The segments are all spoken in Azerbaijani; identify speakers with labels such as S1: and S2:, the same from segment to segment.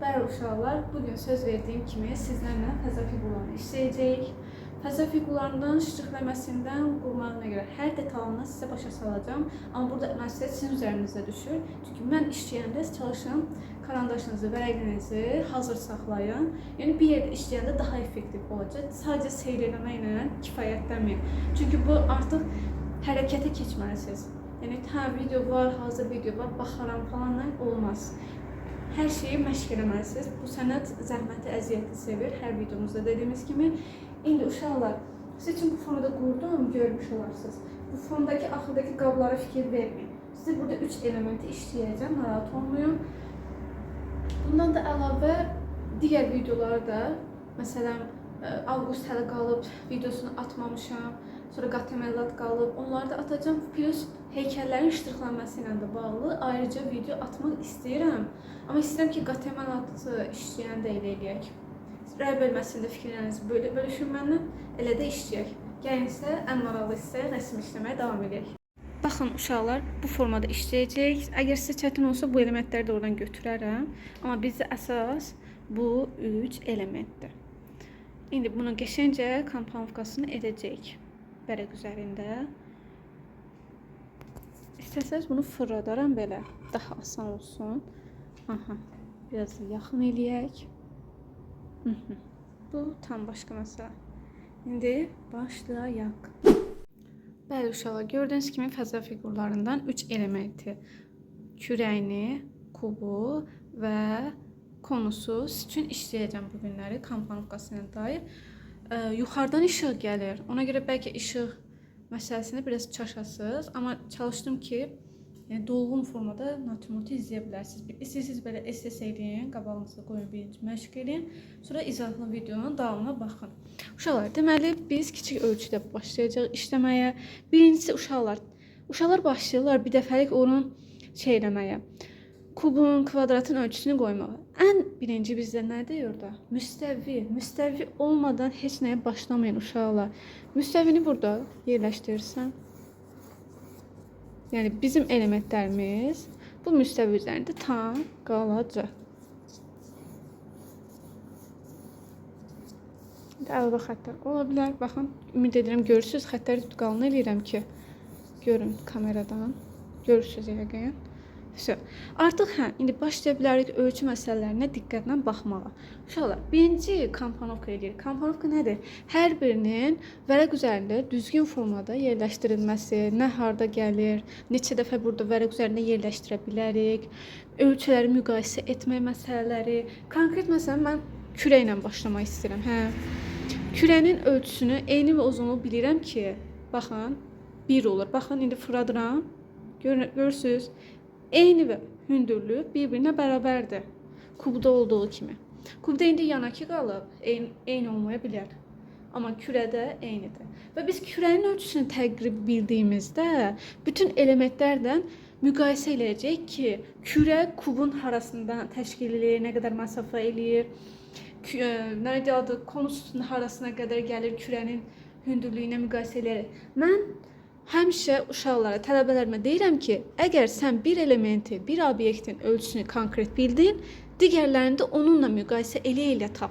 S1: Bəli uşaqlar, bugün söz verdiyim kimi sizlərlə fəza fiqurlarını işləyəcəyik. Fəza fiqurlarından şişirtləməsindən qurmağına görə hər detalını sizə başa salacağım. Amma burada məsuliyyət sizin üzərinizdə düşür. Çünki mən işləyəndə çalışın karandaşınızı, vərəqinizi hazır saxlayın. Yəni bir yerdə işləyəndə daha effektiv olacaq. Sadəcə seyr eləməklə kifayətlənməyin. Çünki bu artıq hərəkətə keçməlisiniz. Yəni video var, hazır video var, baxaram falanla olmaz. Hər şeyi məşq eləməlisiniz. Bu sənət zəhməti, əziyyəti sevir. Hər videomuzda dediyimiz kimi. İndi uşaqlar, siz üçün bu formada qurdum, görmüş olarsınız. Bu formdakı axırdakı qablara fikir verməyin. Sizə burada 3 elementi işləyəcəm, narahat olmayın. Bundan da əlavə digər videolarda, məsələn, Avqust hələ qalıb, videosunu atmamışam, sonra qatəməllat qalıb, onları da atacağım. Plus heykəllərin iştiqlənməsi ilə də bağlı ayrıca video atmaq istəyirəm. Amma istəyirəm ki, qatəməlatı işləyəndə elə eləyək. Rəy bölməsində fikirlərinizi bölüşün mənlə, elə də işləyək. Gəlin isə ən maraqlı isə rəsm işləməyə davam edək. Baxın uşaqlar, bu formada işləyəcək. Əgər sizə çətin olsa bu elementləri də oradan götürərəm. Amma bizdə əsas bu 3 elementdir. İndi bunu qəşəngcə komponovkasını edəcəyik vərəq üzərində. İstəsəniz bunu fırladaram belə, daha asan olsun. Aha, biraz yaxın eləyək. Bu tam başqa məsələ. İndi başlayaq. Bəli uşaqlar, gördüyünüz kimi fəza fiqurlarından 3 elementi, kürəyini, kubu və konusu siz üçün işləyəcəm bu günləri komponovkasına dair. Yuxarıdan işıq gəlir. Ona görə bəlkə işıq məsələsində biraz çaşasınız. Amma çalışdım ki, dolğun formada naturmotu izləyə bilərsiniz. İstəyirsiniz belə SS eləyin, qabağınıza qoyun, birinci məşq eləyin. Sonra izahlı videonun davamına baxın. Uşaqlar, deməli biz kiçik ölçüdə başlayacağıq işləməyə. Birincisi uşaqlar başlayırlar bir dəfəlik onun eləməyə. Kubun, kvadratın ölçüsünü qoymağa. Ən birinci bizdə nədir orada? Müstəvi. Müstəvi olmadan heç nəyə başlamayın uşaqlar. Müstəvini burada yerləşdirirsən. Yəni bizim elementlərimiz bu müstəvi üzərində tam qalacaq. Əlavə xətlər ola bilər. Baxın, ümid edirəm görürsünüz. Xətləri qalın eləyirəm ki, görün kameradan. Görürsünüz yəqin. Artıq indi başlaya bilərik ölçü məsələlərinə diqqətlə baxmağa. Uşaqlar, birinci komponovka edirik. Komponovka nədir? Hər birinin vərəq üzərində düzgün formada yerləşdirilməsi, nə harda gəlir, neçə dəfə burada vərəq üzərində yerləşdirə bilərik, ölçüləri müqayisə etmək məsələləri. Konkret məsələn, mən kürəklə başlamaq istəyirəm. Kürənin ölçüsünü, eyni və uzunluğu bilirəm ki, baxın, 1 olur. Baxın, indi fırladıram. Görürsünüz. Eyni və hündürlüyü bir-birinə bərabərdir. Kubda olduğu kimi. Kubda indi yanakı qalıb, eyni olmaya bilər. Amma kürədə eynidir. Və biz kürənin ölçüsünü təqrib bildiyimizdə bütün elementlərdən müqayisə eləyəcək ki, kürə kubun arasında təşkil eləyir, nə qədər məsafə eləyir, konusunun arasına qədər gəlir, kürənin hündürlüyünə müqayisə eləyir. Mən həmişə uşaqlara, tələbələrimə deyirəm ki, əgər sən bir elementi, bir obyektin ölçüsünü konkret bildin, digərlərini də onunla müqayisə elə tap.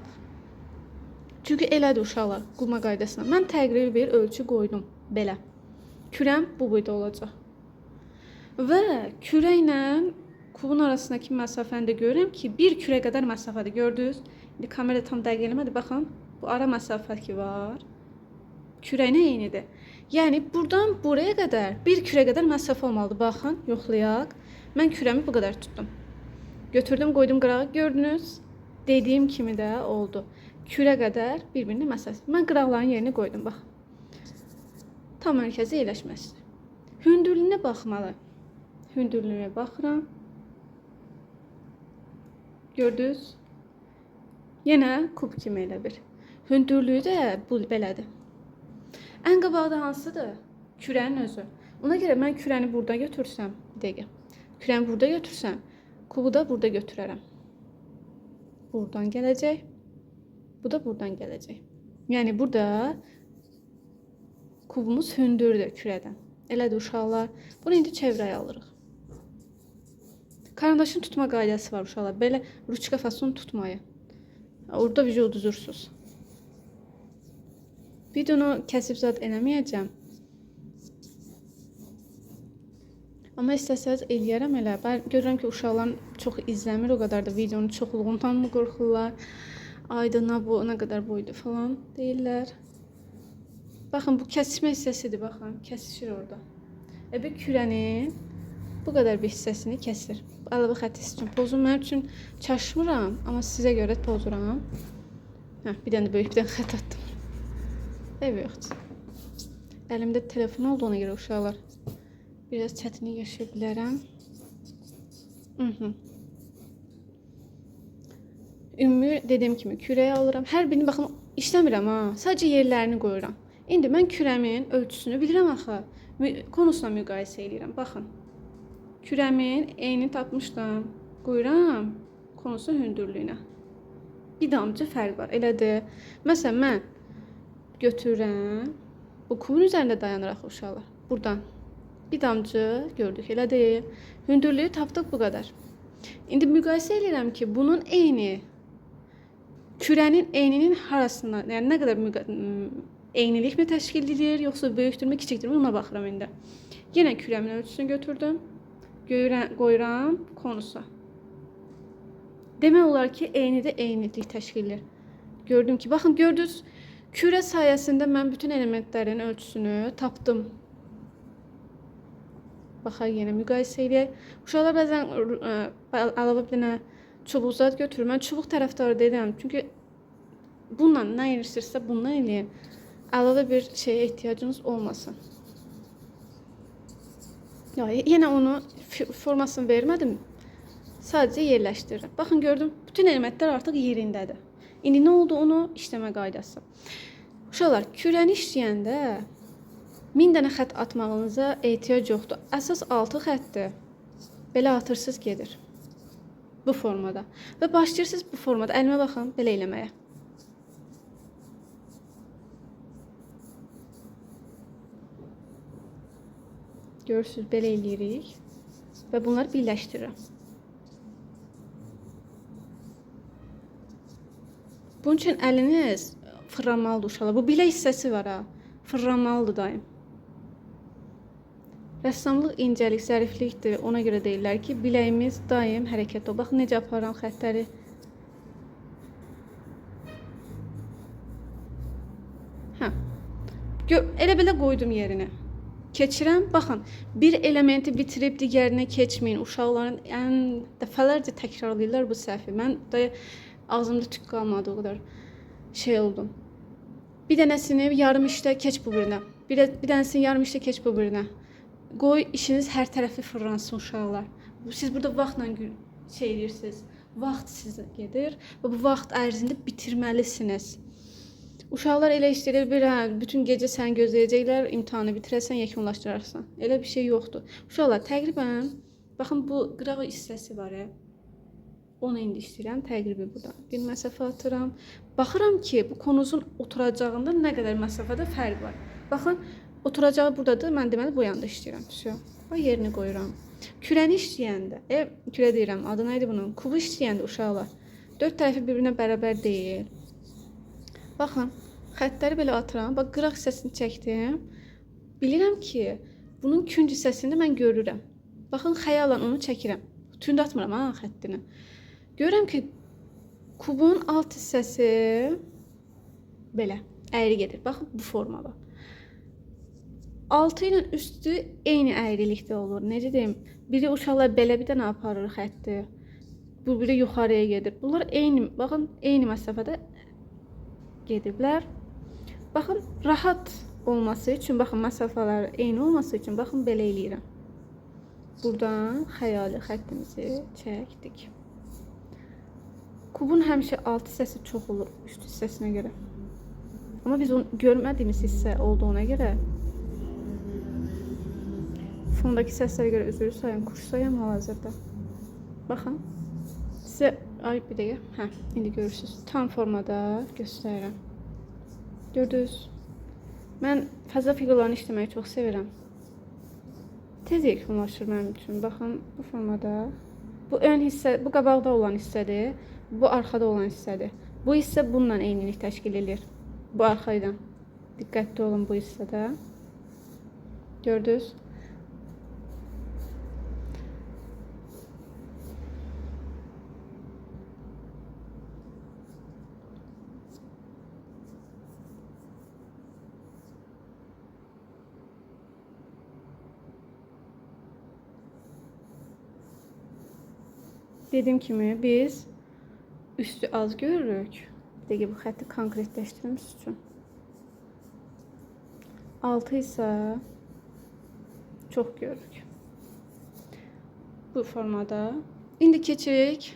S1: Çünki elədir uşaqlar, qurma qaydasına. Mən təqriri bir ölçü qoydum, belə. Kürəm bu boyda olacaq. Və kürəklə kubun arasındakı məsafəni də görürəm ki, bir kürə qədər məsafədir, gördünüz? İndi kamera tam dəqiq eləmədi, baxın, bu ara məsafə ki var. Kürəyinə eynidir. Yəni, buradan buraya qədər, bir kürə qədər məsafə olmalıdır. Baxın, yoxlayaq. Mən kürəmi bu qədər tutdum. Götürdüm, qoydum qırağa. Gördünüz, dediyim kimi də oldu. Kürə qədər bir-birinə məsafə. Mən qıraqların yerini qoydum, bax. Tam mərkəzə yerləşməsi. Hündürlüyünə baxmalı. Hündürlüyünə baxıram. Gördünüz? Yenə kub kimi elə bir. Hündürlüyü də bu belədir. Ən qabaqda hansıdır? Kürənin özü. Ona görə mən kürəni burada götürsəm, bir dəqiqə. Kürəni burada götürsəm, kubu da burada götürərəm. Buradan gələcək. Bu da buradan gələcək. Yəni burada kubumuz hündürdür kürədən. Elədir uşaqlar. Bunu indi çevrəyə alırıq. Karandaşın tutma qaydası var uşaqlar. Belə ruchka fason tutmayın. Orada video uduzursunuz. Videonu kəsib zat eləməyəcəm. Amma istəsəz eləyərəm elə. Ben görürəm ki, uşaqlar çox izləmir, o qədər də videonun çoxluğundan mı qorxurlar? Ayda nə qədər boydu falan deyirlər. Baxın, bu kəsişmə hissəsidir, baxın, kəsişir orada. Bir kürənin bu qədər bir hissəsini kəsir. Əlavə xətt üçün pozum mənim üçün çaşmıram, amma sizə görə pozuram. Bir dənə böyük bir dənə xətt atdım. Yoxdur. Əlimdə telefon olduğuna görə uşaqlar biraz çətinlik yaşaya bilərəm. Ümumi dediyim kimi kürəyə alıram. Hər birini baxın işləmirəm ha. Sadəcə yerlərini qoyuram. İndi mən kürəmin ölçüsünü bilirəm axı. Konusuna müqayisə edirəm. Baxın. Kürəmin enini tapmışdım. Qoyuram konusu hündürlüyünə. Bir damcı fərq var. Elədir. Məsələn mən götürürəm. Bu kubun üzərində dayanıraq uşaqlar. Buradan bir damcı gördük. Elədir. Hündürlüyü tapdıq bu qədər. İndi müqayisə edirəm ki, bunun eyni kürənin eyninin harasında, yəni nə qədər eynilik mi təşkil edir, yoxsa böyükdürmü, kiçikdirmi ona baxıram indi. Yenə kürəmin ölçüsünü götürdüm. Qoyuram konusa. Demək olar ki, eyni də eynilik təşkil edir. Gördüm ki, baxın gördünüz, kürə sayəsində mən bütün elementlərin ölçüsünü tapdım. Baxaq yenə müqayisə edək. Uşaqlar bəzən əlavə bir dənə çubuq zat götürür. Mən çubuq tərəfdarı deyirəm. Çünki bununla nə edirsinizsə bundan eləyin. Əlavə bir şeyə ehtiyacınız olmasın. Yenə onu formasını vermədim. Sadəcə yerləşdirirəm. Baxın gördüm. Bütün elementlər artıq yerindədir. İndi nə oldu? Onu işləmə qaydası. Uşaqlar, kürəni işləyəndə 1000 dənə xətt atmağınıza ehtiyac yoxdur. Əsas 6 xəttdir. Belə atırsız gedir. Bu formada. Və başlayırsınız bu formada. Əlimə baxın, belə eləməyə. Görürsünüz, belə eləyirik. Və bunları birləşdirirəm. Bunun üçün əliniz fırlanmalıdır uşaqlar. Bu bilək hissəsi var ha. Fırlanmalıdır daim. Rəssamlıq incəlik, zəriflikdir. Ona görə deyirlər ki, biləyimiz daim hərəkət ol. Baxın, necə aparıram xəttləri. Elə belə qoydum yerinə. Keçirəm. Baxın, bir elementi bitirib digərinə keçməyin. Uşaqların dəfələrcə təkrarlayırlar bu səhvi. Mən də ağzımda tük qalmadı, o qədər şey oldum. Bir dənəsini yarım işlə keç bu birinə. Bir dənəsini yarım işlə keç bu birinə. Qoy işiniz hər tərəfi fırlansın uşaqlar. Siz burada vaxtla şey edirsiniz. Vaxt sizə gedir və bu vaxt ərzində bitirməlisiniz. Uşaqlar elə istəyirlər, bütün gecə sən gözləyəcəklər, imtahanı bitirəsən, yekunlaşdırarsan. Elə bir şey yoxdur. Uşaqlar, təqribən, baxın bu qıraq hissəsi var. Onu indi istəyirəm, təqribi burada. Bir məsafə atıram. Baxıram ki, bu konuzun oturacağında nə qədər məsafədə fərq var. Baxın, oturacağı buradadır, mən deməli bu yanda işləyirəm. Yerini qoyuram. Kürəni işləyəndə, kürə deyirəm, adı nə idi bunun? Kubu işləyəndə uşaqlar, 4 tərəfi birbirine bərabər deyil. Baxın, xəttləri belə atıram. Bax, qıraq hissəsini çəkdim. Bilirəm ki, bunun künc hissəsini mən görürəm. Baxın, xəyalan onu çəkirəm. Tünd atmıram ha xəttini. Görürəm ki, kubun alt hissəsi belə əyri gedir. Baxın, bu formada. Altı ilə üstü eyni əyrilikdə olur. Necə deyim? Biri uşaqlar belə bir dənə aparır xətti. Bu biri yuxarıya gedir. Bunlar eyni, baxın, eyni məsafədə gediblər. Baxın, rahat olması üçün, baxın, məsafələr eyni olması üçün, baxın, belə eləyirəm. Buradan xəyali xəttimizi çəkdik. Kubun həmişə alt hissəsi çox olur üst hissəsinə görə. Amma biz onu görmədiyimiz hissə olduğuna görə fondakı səslərə görə üzrü sayım, kursayım hal-hazırda. Baxın. Sizə bir dəqiqə. İndi görürsünüz. Tam formada göstərirəm. Gördünüz? Mən fəza fiqurlarını işləməyi çox sevirəm. Tez yekunlaşır mənim üçün. Baxın, bu formada Bu ön hissə, bu qabaqda olan hissədir. Bu arxada olan hissədir. Bu hissə bununla eynilik təşkil edir. Bu arxa ilə. Diqqətli olun bu hissədə. Gördünüz? Dediğim kimi biz üstü az görürük. Bir dəqiqə bu xətti konkretləşdirmək üçün. Altı isə çox görürük. Bu formada. İndi keçirik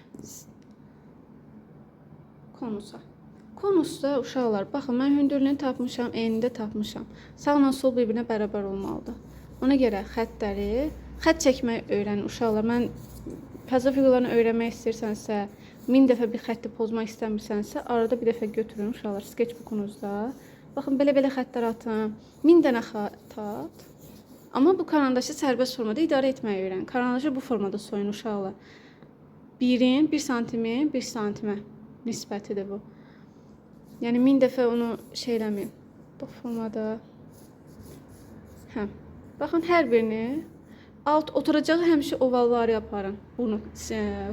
S1: konusa. Konusda uşaqlar, baxın mən hündürlüyünü tapmışam, enini də tapmışam. Sağla sol bir-birinə bərabər olmalıdır. Ona görə xətt çəkməyi öyrənin uşaqlar. Mən fəza fiqurlarını öyrənmək istəyirsənsə, 1000 dəfə bir xətti pozmaq istəmirsənsə, arada bir dəfə götürün uşaqlar sketchbookunuzda. Baxın, belə xəttlər atın. 1000 dənə xətt at. Amma bu karandaşı sərbəst formada idarə etməyi öyrənin. Karandaşı bu formada soyun uşaqlar. 1-in 1 santimin 1 santimə nisbətidir bu. Yəni 1000 dəfə onu şey eləməyin. Bu formada. Baxın, hər birini oturacağı həmişə ovalları yaparım bunu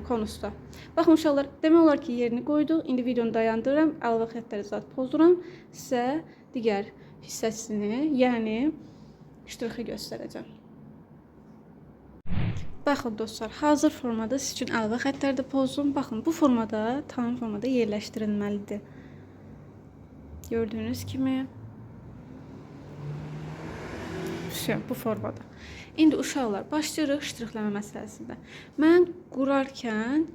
S1: konusda. Baxın uşaqlar, demək olar ki yerini qoyduq. İndi videonu dayandırıram, əlavə xəttləri zat pozduram. Sizə digər hissəsini, yəni ştrixi göstərəcəm. Baxın dostlar, hazır formada siz üçün əlavə xəttləri də pozdum. Baxın, bu formada, tam formada yerləşdirilməlidir. Gördüyünüz kimi bu formada. İndi uşaqlar, başlayırıq ştrixləmə məsələsində. Mən qurarkən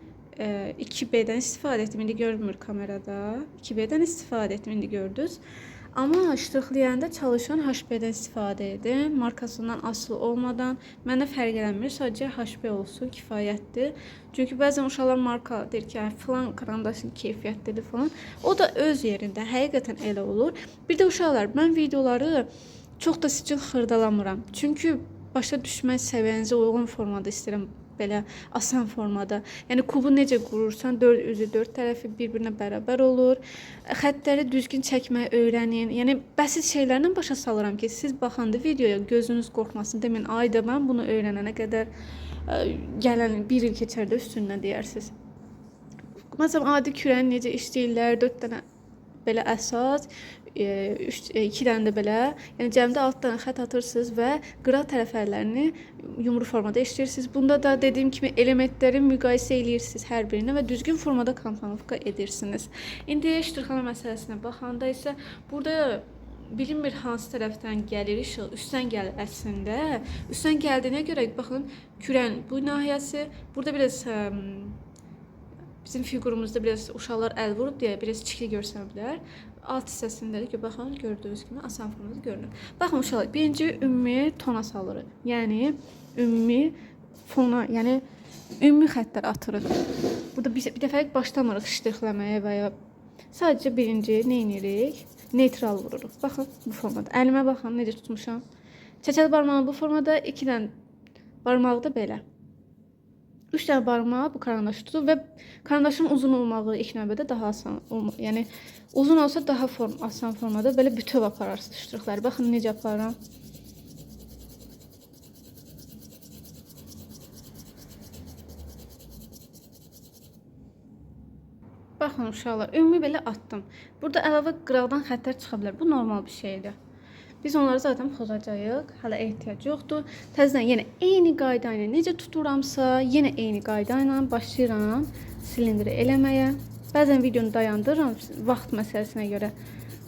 S1: 2B-dən istifadə etdim. İndi görünmür kamerada. 2B-dən istifadə etdim, indi gördünüz. Amma ştrixləyəndə çalışan HB-dən istifadə edin. Markasından asılı olmadan. Mənə fərq eləmir. Sadəcə HB olsun, kifayətdir. Çünki bəzən uşaqlar marka deyir ki, filan karandaşın keyfiyyətlidir falan. O da öz yerində. Həqiqətən elə olur. Bir də uşaqlar, mən videoları çox da sizin xırdalamıram. Çünki başa düşmək səviyyənizə uyğun formada istəyirəm, belə asan formada. Yəni kubu necə qurursan, 4 üzü 4 tərəfi bir-birinə bərabər olur. Xəttləri düzgün çəkməyi öyrənin. Yəni bəsit şeylərlə başa salıram ki, siz baxanda videoya gözünüz qorxmasın. Demin, ayda mən bunu öyrənənə qədər gələn bir il keçərdə üstündən deyərsiniz. Məsələn, adi kürəni necə işləyirlər, 4 dənə belə əsas, 2 dənə də belə, yəni cəmdə 6 dənə xətt atırsınız və qıra tərəflərini yumru formada işləyirsiniz. Bunda da dediyim kimi elementləri müqayisə edirsiniz hər birinə və düzgün formada komponovka edirsiniz. İndi ştrixləmə məsələsinə baxanda isə burada bilinmir hansı tərəfdən gəlir işıq, üstdən gəlir əslində. Üstdən gəldiyinə görə baxın, kürən bu nahiyəsi, burada biraz bizim figurumuzda biraz uşaqlar əl vurub deyə biraz çikli görsən bilər. Alt hissəsində ki, baxın, gördüyünüz kimi asan formada görünür. Baxın uşaqlar, birinci ümumi tona salırıq. Yəni ümumi fona, yəni ümumi xəttlər atırıq. Burada bir dəfəlik başlamırıq ştrixləməyə və ya sadəcə birinci nə edirik? Neytral vururuq. Baxın bu formada. Əlimə baxın necə tutmuşam. Çəkəl barmağı bu formada, 2 dənə barmağı da belə. 3 dənə barmağı bu karandaşı tutub və karandaşın uzun olmağı ilk növbədə daha asan olmalı. Yəni uzun olsa daha asan formada belə bütöv apararsınız ştrixləri. Baxın necə aparıram. Baxın uşaqlar, ümumi belə atdım. Burada əlavə qıraqdan xəttlər çıxa bilər. Bu normal bir şeydir. Biz onları zaten pozacağıq. Hələ ehtiyac yoxdur. Təzədən yenə eyni qayda ilə necə tuturamsa, yenə eyni qayda ilə başlayıram silindiri eləməyə. Bəzən videonu dayandırıram vaxt məsələsinə görə.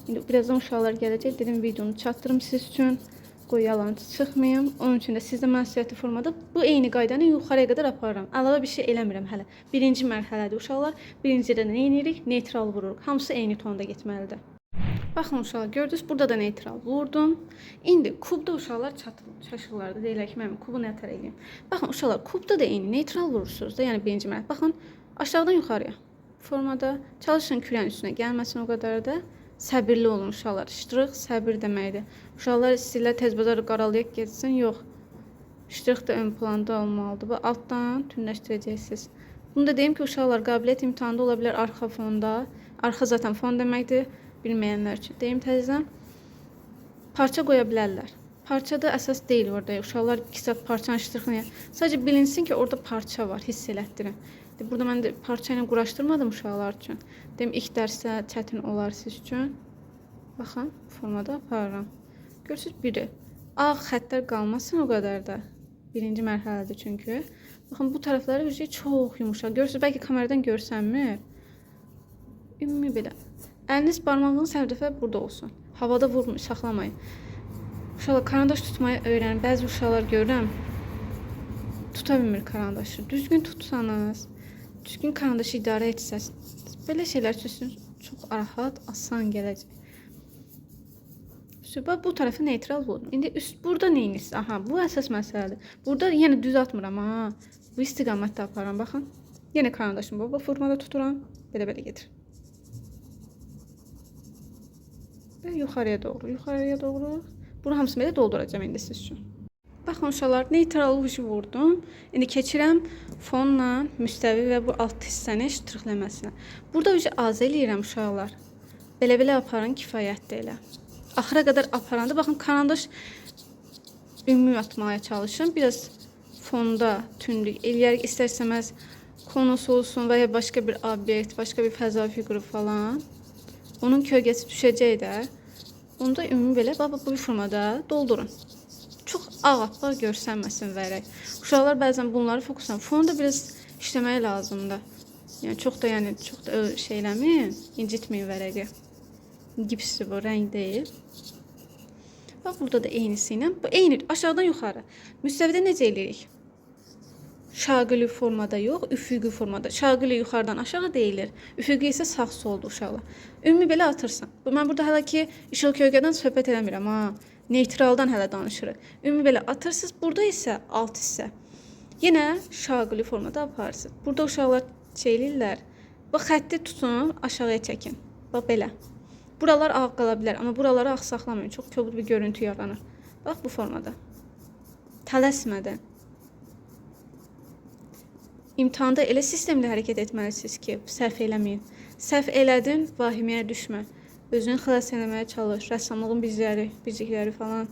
S1: İndi birazdan uşaqlar gələcək. Dedim videonu çatdırım siz üçün. Qoy yalancı çıxmayım. Onun üçün də sizdə məsuliyyətli formada bu eyni qayda ilə yuxarıya qədər aparıram. Əlavə bir şey eləmirəm hələ. Birinci mərhələdir uşaqlar. Birincidə nə edirik? Neytral vururuq. Hamısı eyni tonda getməlidir. Baxın uşaqlar, gördünüz, burada da neytral vurdum. İndi kubda uşaqlar çaşırlar da deyirlər ki, mən kubu nə tər edeyim. Baxın uşaqlar, kubda da eyni neytral vurursunuz da, yəni birinci mərhələ. Baxın, aşağıdan yuxarıya formada çalışın kürənin üstünə gəlməsin o qədər də. Səbirli olun uşaqlar. Ştrix səbir deməkdir. Uşaqlar istəyirlər tez bazarı qaralayaq getsin, yox. Ştrix də ön planda olmalıdır. Və altdan tünləşdirəcəksiniz. Bunu da deyim ki, uşaqlar qabiliyyət imtahanında ola bilər arxa fonda. Arxa zaten fon deməkdir, bilməyənlər üçün. Deyim təzədən. Parça qoya bilərlər. Parça da əsas deyil orada. Uşaqlar 2 saat parçanı ştrixini. Sadəcə bilinsin ki, orada parça var, hiss elətdirin. Burada mən də parça ilə quraşdırmadım uşaqlar üçün. Deyim, ilk dərsdə çətin olar siz üçün. Baxın, formada aparıram. Görürsünüz biri. Ağ xəttlər qalmasın o qədər də. Birinci mərhələdir çünki. Baxın, bu tərəfləri çox yumuşaq. Görürsünüz, bəlkə kameradan görsənmir. Ümumi belə. Əliniz barmağınız hər dəfə burada olsun. Havada vurmayın, saxlamayın. Uşaqlar karandaş tutmayı öyrənin. Bəzi uşaqlar görürəm, tuta bilmir karandaşı. Düzgün tutsanız, düzgün karandaşı idarə etsəz, belə şeylər üçün çox rahat, asan gələcək. Bax, bu tərəfi neytral vurdum. İndi burada neyiniz? Aha, bu əsas məsələdir. Burada yenə düz atmıram, ha. Bu istiqamətdə aparıram, baxın. Yenə karandaşımı bu formada tuturam. Belə-belə gedir. Və yuxarıya doğru, yuxarıya doğru. Bunu hamısını belə dolduracağım indi siz üçün. Baxın uşaqlar, neytral ucu vurdum. İndi keçirəm fonla müstəvi və bu alt hissəni ştrixləməsinə. Burada ucu az eləyirəm uşaqlar. Belə-belə aparın, kifayətdir elə. Axıra qədər aparanda, baxın, karandaş ümumi atmaya çalışın. Biraz fonda tündük eləyərək istərsəməz konus olsun və ya başqa bir obyekt, başqa bir fəza fiquru falan. Onun kölgəsi düşəcək də. Onu da ümumi belə bu formada doldurun. Çox ağappaq görsənməsin vərək. Uşaqlar bəzən bunları fokuslanır. Fonu da biraz işləmək lazımdır. Yəni çox da şeyləmin, incitməyin vərəqi. Gipsli bu, rəng deyil. Bax, burada da eynisi ilə. Bu eyni aşağıdan yuxarı. Müstəvidə necə eləyirik? Şaqili formada yox, üfüqi formada. Şaqili yuxarıdan aşağı deyilir. Üfüqi isə sağ soldur uşaqlar. Ümumi belə atırsan. Mən burada hələ ki işıq kölgədən söhbət eləmirəm, ha. Neytraldan hələ danışırıq. Ümumi belə atırsınız. Burada isə alt hissə. Yenə şaqili formada aparırsınız. Burada uşaqlar eləyirlər. Bax, xətti tutun, aşağıya çəkin. Bax, belə. Buralar ağ qala bilər, amma buraları ağ saxlamayın. Çox kobud bir görüntü yaranır. Bax, bu formada. Tələsmədən. İmtahanda elə sistemlə hərəkət etməlisiniz ki, səhv eləməyin. Səhv elədin, vahiməyə düşmə. Özünü xilas eləməyə çalış. Rəssamlığın bizlikləri falan.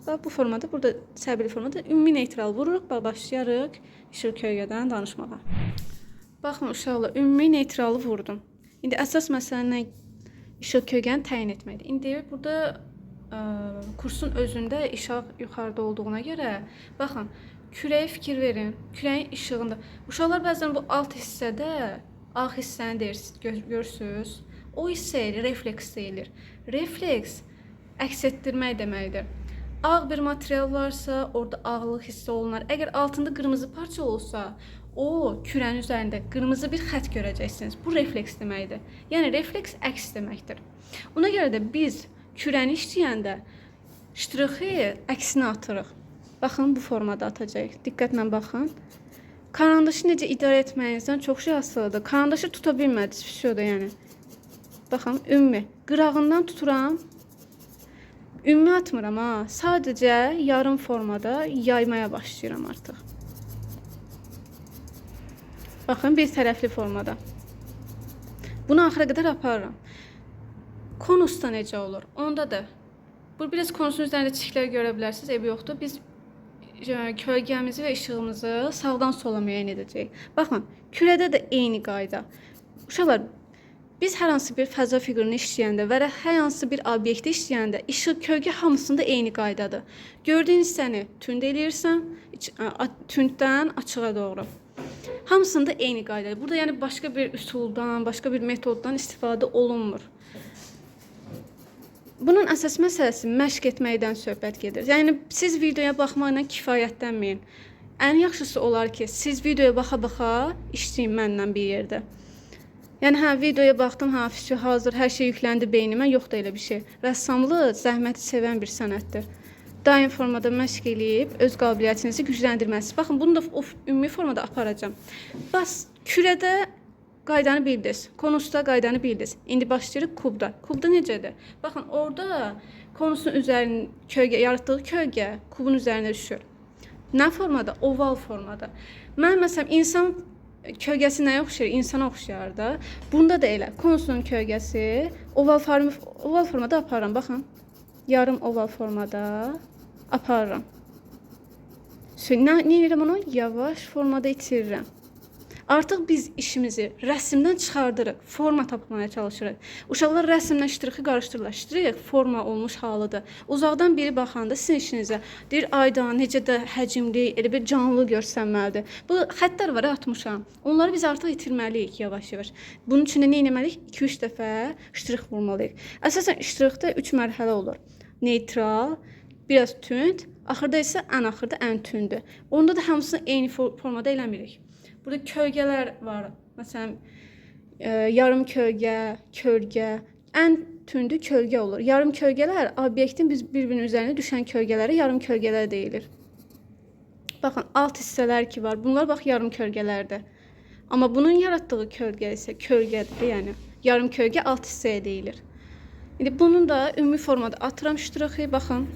S1: Bax, bu formada, burada səbirli formada ümumi neytral vururuq. Bax, başlayarıq işıq kölgədən danışmağa. Baxın, uşaqlar, ümumi neytralı vurdum. İndi əsas məsələni işıq kölgəni təyin etməkdir. İndi burada kursun özündə işıq yuxarıda olduğuna görə, baxın, kürəyə fikir verin. Kürəyin işığında. Uşaqlar bəzən bu alt hissədə ağ hissəni görürsünüz. O hissə refleks deyilir. Refleks əks etdirmək deməkdir. Ağ bir material varsa, orada ağlıq hissə olunar. Əgər altında qırmızı parça olsa, o kürənin üzərində qırmızı bir xətt görəcəksiniz. Bu refleks deməkdir. Yəni refleks əks deməkdir. Ona görə də biz kürəni işləyəndə ştrixi əksinə atırıq. Baxın, bu formada atacağıq. Diqqətlə baxın. Karandaşı necə idarə etməyinizdən çox şey asılıdır. Karandaşı tuta bilmədiniz, fişoda yəni. Baxın, ümumi. Qırağından tuturam. Ümumi atmıram, ha. Sadəcə yarım formada yaymaya başlayıram artıq. Baxın, bir tərəfli formada. Bunu axıra qədər aparıram. Konusda necə olur? Onda da. Bu biraz konusun üzərində çiçəklər görə bilərsiniz, evi yoxdur. Biz kölgəmizi və işığımızı sağdan sola müəyyən edəcəyik. Baxın, kürədə də eyni qayda. Uşaqlar, biz hər hansı bir fəza fiqurunu işləyəndə və hər hansı bir obyektdə işləyəndə işıq kölgə hamısında eyni qaydadır. Gördüyün hissəni tünd eləyirsən, tünddən açığa doğru. Hamısında eyni qaydadır. Burada yəni başqa bir üsuldan, başqa bir metoddan istifadə olunmur. Bunun əsas məsələsi məşq etməkdən söhbət gedir. Yəni siz videoya baxmaqla kifayətlənməyin. Ən yaxşısı olar ki, siz videoya baxa-baxa işləyin mənlə bir yerdə. Yəni hə, videoya baxdım, fişi hazır, hər şey yükləndi beynimə, yox da elə bir şey. Rəssamlıq zəhməti sevən bir sənətdir. Daim formada məşq eləyib öz qabiliyyətinizi gücləndirməlisiniz. Baxın, bunu da ümumi formada aparacağım. Bas, kürədə qaydanı bildiniz. Konusda qaydanı bildiniz. İndi başlayırıq kubda. Kubda necədir? Baxın, orada konusun üzərinin kölgə, yaratdığı kölgə kubun üzərinə düşür. Nə formada? Oval formada. Mən məsələn insan kölgəsi nəyə oxşayır? İnsana oxşayır da. Bunda da elə. Konusunun kölgəsi oval formada aparıram. Baxın. Yarım oval formada aparıram. Nə edirəm onu? Yavaş formada itirirəm. Artıq biz işimizi rəsmdən çıxardırıq, forma tapmaya çalışırıq. Uşaqlar rəsmlə ştrixi qarışdırırlar. Ştrix forma olmuş halıdır. Uzaqdan biri baxanda sizin işinizə deyir, ayda necə də həcmli, elə bir canlı görsənməlidir. Bu xəttlər var, atmışam. Onları biz artıq itirməliyik yavaş-yavaş. Bunun üçün nə etməliyik? 2-3 dəfə ştrix vurmalıyıq. Əsasən ştrixdə 3 mərhələ olur. Neytral, biraz tünd, axırda isə ən axırda ən tündür. Onda da hamısını eyni formada eləmirik. Burada kölgələr var. Məsələn, yarım kölgə, kölgə. Ən tündü kölgə olur. Yarım kölgələr obyektin bir-birinin üzərinə düşən kölgələrə yarım kölgələr deyilir. Baxın, alt hissələr ki var. Bunlar bax yarım kölgələrdir. Amma bunun yaratdığı kölgə isə kölgədir. Yəni yarım kölgə alt hissəyə deyilir. İndi bunun da ümumi formada atıram ştrixi. Baxın.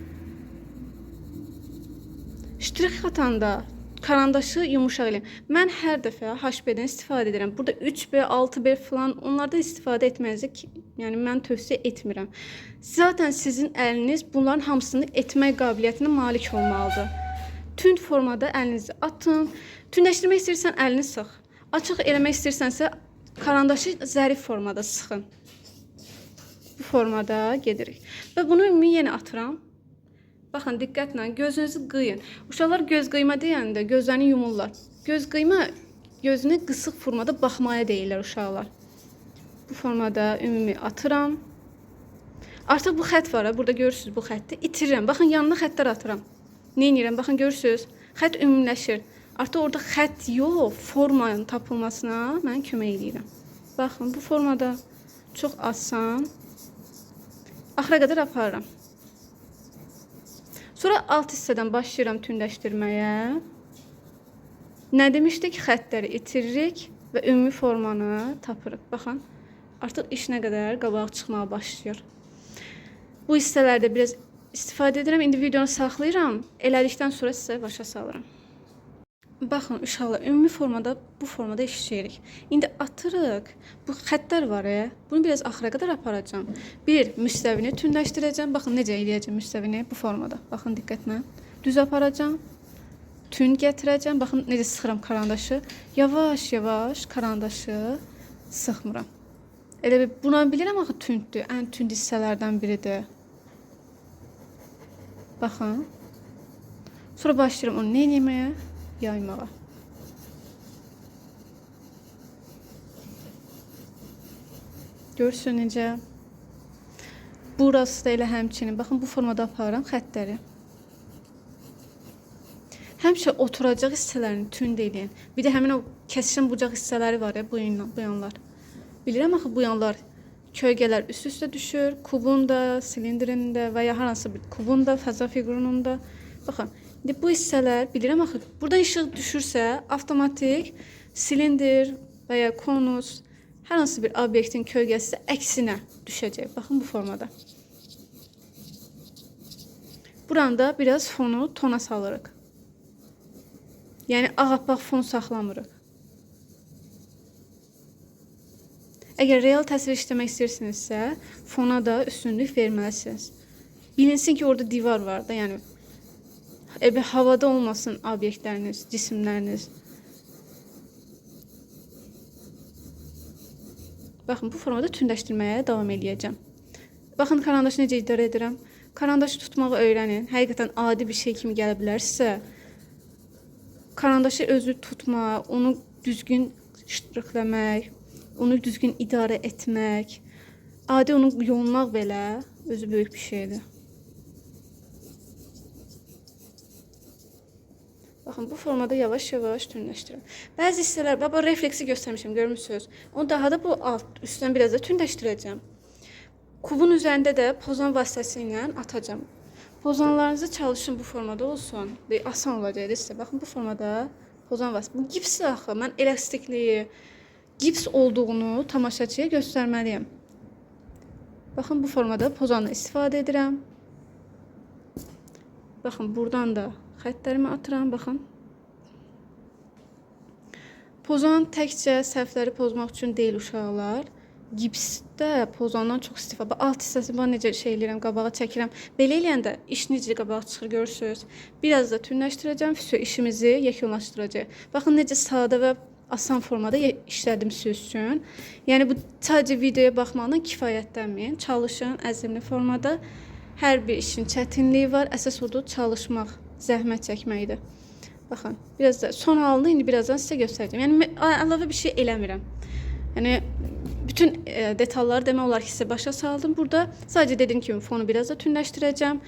S1: Ştrix atanda karandaşı yumuşaq eləyim. Mən hər dəfə HB-dən istifadə edirəm. Burada 3B, 6B falan onlardan istifadə etmənizi yəni mən tövsiyə etmirəm. Zaten sizin əliniz bunların hamısını etmək qabiliyyətinə malik olmalıdır. Tünd formada əlinizi atın. Tündləşdirmək istəyirsən əlini sıx. Açıq eləmək istəyirsənsə karandaşı zərif formada sıxın. Bu formada gedirik. Və bunu ümumi yenə atıram. Baxın, diqqətlə gözünüzü qıyın. Uşaqlar göz qıyma deyəndə gözlərini yumurlar. Göz qıyma gözünü qısıq formada baxmaya deyirlər uşaqlar. Bu formada ümumi atıram. Artıq bu xətt var, burada görürsünüz bu xətti. İtirirəm. Baxın, yanına xəttlər atıram. Nə edirəm? Baxın, görürsünüz. Xətt ümumiləşir. Artıq orada xətt yox, formanın tapılmasına mən kömək edirəm. Baxın, bu formada çox asan. Axıra qədər aparıram. Sonra alt hissədən başlayıram tündləşdirməyə. Nə demişdik? Xəttləri itiririk və ümumi formanı tapırıq. Baxın, artıq iş nə qədər qabağa çıxmağa başlayır. Bu hissələrdə biraz istifadə edirəm. İndi videonu saxlayıram. Elədikdən sonra sizə başa salıram. Baxın, uşaqlar, ümumi formada, bu formada işləyirik. İndi atırıq. Bu xəttlər var, bunu biraz axıra qədər aparacağım. Bir, müstəvini tündləşdirəcəm. Baxın, necə eləyəcəm müstəvini bu formada. Baxın, diqqətlə. Düz aparacağım. Tünd gətirəcəm. Baxın, necə sıxıram karandaşı. Yavaş-yavaş karandaşı sıxmıram. Elə bir, buna bilirəm axı tünddür. Ən tünd hissələrdən biridir. Baxın. Sonra başlayıram onu nə etməyə? Yaymağa. Görürsün necə. Burası da elə həmçinin. Baxın, bu formada aparıram xəttləri. Həmişə oturacaq hissələrini tünd eləyin. Bir də həmin o kəsişən bucaq hissələri var ya, bu yanlar. Bilirəm axı, bu yanlar kölgələr üst-üstə düşür. Kubun da, silindrin də və ya hər hansı bir kubun da, fəza figurunun da. Baxın. İndi bu hissələr, bilirəm axı, burada işıq düşürsə, avtomatik silindir və ya konus, hər hansı bir obyektin kölgəsi əksinə düşəcək. Baxın, bu formada. Buranda biraz fonu tona salırıq. Yəni, ağappaq fon saxlamırıq. Əgər real təsvir işləmək istəyirsinizsə, fona da üstünlük verməlisiniz. Bilinsin ki, orada divar var da, yəni, havada olmasın obyektləriniz, cisimləriniz. Baxın, bu formada tündləşdirməyə davam edəcəm. Baxın, karandaşı necə idarə edirəm. Karandaşı tutmağı öyrənin. Həqiqətən adi bir şey kimi gələ bilərsə, karandaşı özü tutmaq, onu düzgün ştrixləmək, onu düzgün idarə etmək, adi onu yolmaq belə özü böyük bir şeydir. Baxın, bu formada yavaş-yavaş tündləşdirirəm. Bəzi hissələr, baba refleksi göstərmişəm, görmürsünüz. Onu daha da bu üstdən biraz da tündləşdirəcəm. Kubun üzərində də pozan vasitəsilə atacağım. Pozanlarınızı çalışın bu formada olsun. Asan olacaq sizə. Baxın, bu formada pozan vasitəsi. Bu gipsdir axı. Mən elastikliyi, gips olduğunu tamaşaçıya göstərməliyəm. Baxın, bu formada pozanla istifadə edirəm. Baxın, buradan da xəttlərimi atıram, baxın. Pozan təkcə səhvləri pozmaq üçün deyil uşaqlar. Gipsdə pozandan çox istifadə. Alt hissəsi var, necə şey eləyirəm, qabağa çəkirəm. Belə eləyəndə iş necə qabağa çıxır görürsünüz. Biraz da tünləşdirəcəm, işimizi yekunlaşdıracaq. Baxın, necə sadə və asan formada işlədim siz üçün. Yəni bu sadəcə videoya baxmaqla kifayətlənməyin. Çalışın əzmli formada. Hər bir işin çətinliyi var. Əsas odur çalışmaq, zəhmət çəkməkdir. Baxın, biraz da son halını indi birazdan sizə göstərəcəm. Yəni əlavə bir şey eləmirəm. Yəni bütün detalları demək olar ki, sizə başa saldım. Burada sadəcə dediyim kimi fonu biraz da tünləşdirəcəm.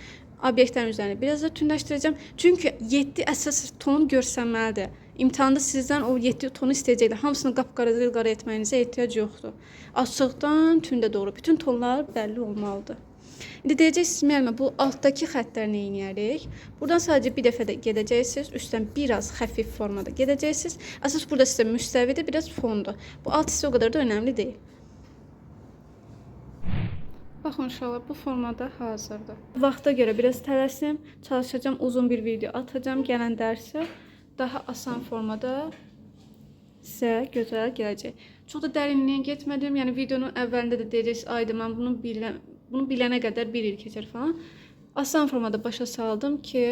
S1: Obyektlərin üzərini biraz da tünləşdirəcəm. Çünki 7 əsas ton görsənməlidir. İmtahanda sizdən o 7 tonu istəyəcəklər. Hamısını qapqara qara etməyinizə ehtiyac yoxdur. Açıqdan tündə doğru bütün tonlar bəlli olmalıdır. İndi deyəcəksiniz, müəllimə, bu altdakı xəttləri nə edərik? Buradan sadəcə bir dəfə də gedəcəksiniz. Üstdən biraz xəfif formada gedəcəksiniz. Əsas burada sizə müstəvidir, biraz fondur. Bu alt hissə o qədər də önəmli deyil. Baxın uşaqlar, bu formada hazırdır. Vaxta görə biraz tələsim, çalışacağım, uzun bir video atacağım. Gələn dərsə daha asan formada sizə gözəl gələcək. Çox da dərinliyə getmədim. Yəni videonun əvvəlində də deyəcəksiniz, ayda mən bunu bilənə qədər bir il keçər falan. Asan formada başa saldım ki,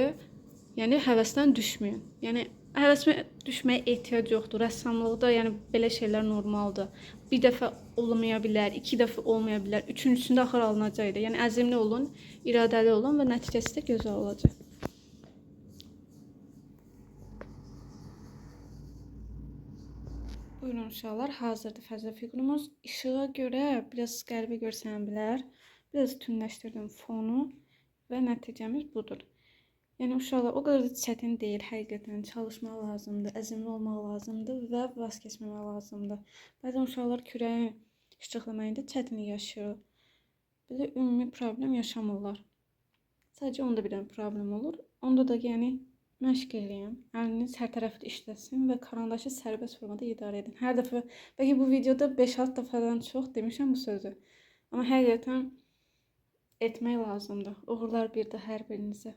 S1: yəni həvəsdən düşməyin. Yəni həvəsə düşməyə ehtiyac yoxdur. Rəssamlıqda yəni belə şeylər normaldır. Bir dəfə olmaya bilər, 2 dəfə olmaya bilər, üçüncüsündə axır alınacaqdır. Yəni əzmli olun, iradəli olun və nəticəsi də gözəl olacaq. Buyurun uşaqlar, hazırdır fəzə fiqurumuz. İşığa görə biraz qəribə görsənə bilər. Biraz tünləşdirdim fonu və nəticəmiz budur. Yəni uşaqlar o qədər də çətin deyil, həqiqətən çalışmaq lazımdır, əzmli olmaq lazımdır və vaz keçməmək lazımdır. Bəzən uşaqlar kürəyin işıqlamağında çətinlik yaşayır. Belə ümumi problem yaşamırlar. Sadəcə onda bir dənə problem olur. Onda da yəni məşq eləyin. Əliniz hər tərəfdə işləsin və karandaşı sərbəst formada idarə edin. Hər dəfə, bəlkə bu videoda 5-6 dəfədən çox demişəm bu sözü. Amma həqiqətən etmək lazımdır. Uğurlar bir də hər birinizə.